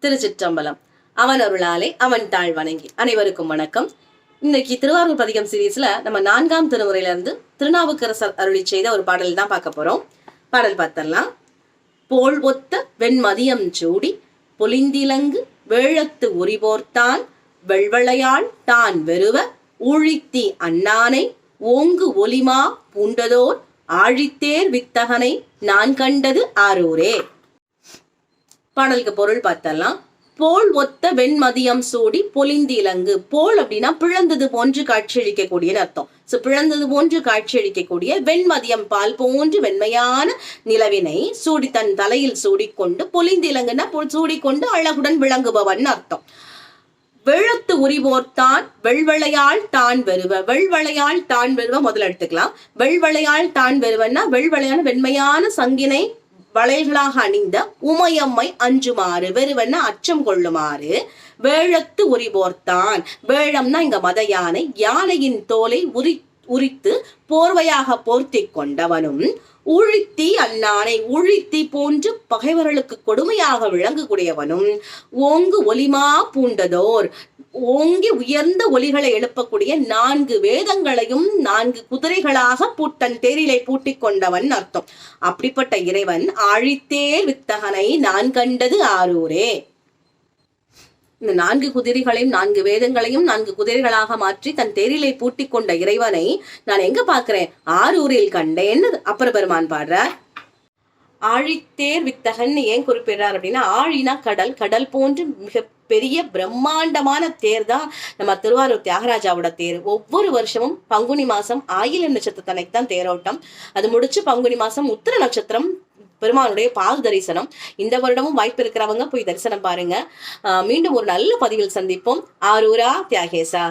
திருச்சிற்றம்பலம். அவன் அருளாலே அவன் தாழ் வணங்கி. அனைவருக்கும் வணக்கம். இன்னைக்கு திருவாரூர் பதிகம் சீரீஸ்ல நம்ம 4ஆம் திருமுறையில இருந்து திருநாவுக்கரசர் அருளி செய்த ஒரு பாடல் தான் பார்க்க போறோம். பாடல் பார்த்தரலாம். போல் ஒத்த வெண்மதியம் சூடி பொலிந்திலங்கு வேழத்து உரிபோர்த்தான் வெள்வளையாள் தான் வெறுவ ஊழித்தி அண்ணானை ஓங்கு ஒலிமா பூண்டதோர் ஆழித்தேர் வித்தகனை நான் கண்டது ஆரூரே. பாடலுக்கு பொருள் பார்த்தரலாம். போல் ஒத்த வெண்மதியம் சூடி பொலிந்திலங்கு. போல் அப்படின்னா பிளந்தது போன்று காட்சியளிக்கக்கூடியன்னு அர்த்தம். பிளந்தது போன்று காட்சியளிக்கக்கூடிய வெண்மதியம் பால் போன்று வெண்மையான நிலவினை சூடி தன் தலையில் சூடிக்கொண்டு, பொலிந்திலங்குன்னா சூடிக்கொண்டு அழகுடன் விளங்குபவன் அர்த்தம். வெள்ளத்து உரிபோர்த்தான் வெள்வளையாள் தான் வெறுவ. வெள்வளையாள் தான் வெறுவ முதல்ல எடுத்துக்கலாம். வெள்வளையாள் தான் வெறுவன்னா வெள்வளையான வெண்மையான சங்கினை வளையல்களாக அணிந்த உமையம்மை அஞ்சுமாறு, வெறுவன்னா அச்சம் கொள்ளுமாறு. வேழத்து உரிபோர்த்தான். வேழம்னா இங்க மத யானை. யானையின் தோலை உரித்து போர்வையாக போர்த்தி கொண்டவனும், ஊழித்தி அண்ணானை ஊழித்தி போன்று பகைவர்களுக்கு கொடுமையாக விளங்கக்கூடியவனும், ஓங்கு ஒலிமா பூண்டதோர் ஓங்கி உயர்ந்த ஒலிகளை எழுப்பக்கூடிய 4 வேதங்களையும் 4 குதிரைகளாக தன் தேரிலை பூட்டி கொண்டவன் அர்த்தம். அப்படிப்பட்ட இறைவன் ஆழித்தேர் வித்தகனை நான் கண்டது ஆரூரே. இந்த 4 குதிரைகளையும் 4 வேதங்களையும் 4 குதிரைகளாக மாற்றி தன் தேரிலை பூட்டி கொண்ட இறைவனை நான் எங்க பாக்குறேன்? ஆரூரில் கண்டேன்னு அப்பர் பெருமான் பாடுறார். ஆழித்தேர் வித்தகன் ஏன் குறிப்பிடுறார் அப்படின்னா, ஆழினா கடல், கடல் போன்று மிக பெரிய பிரம்மாண்டமான தேர் தான் நம்ம திருவாரூர் தியாகராஜாவோட தேர். ஒவ்வொரு வருஷமும் பங்குனி மாசம் ஆயில நட்சத்திரத்தனைக்கு தான் தேரோட்டம். அது முடிச்சு பங்குனி மாசம் உத்திர நட்சத்திரம் பெருமானுடைய பால் தரிசனம். இந்த வருடமும் வாய்ப்பு இருக்கிறவங்க போய் தரிசனம் பாருங்க. மீண்டும் ஒரு நல்ல பதிவில் சந்திப்போம். ஆரூரா தியாகேசா.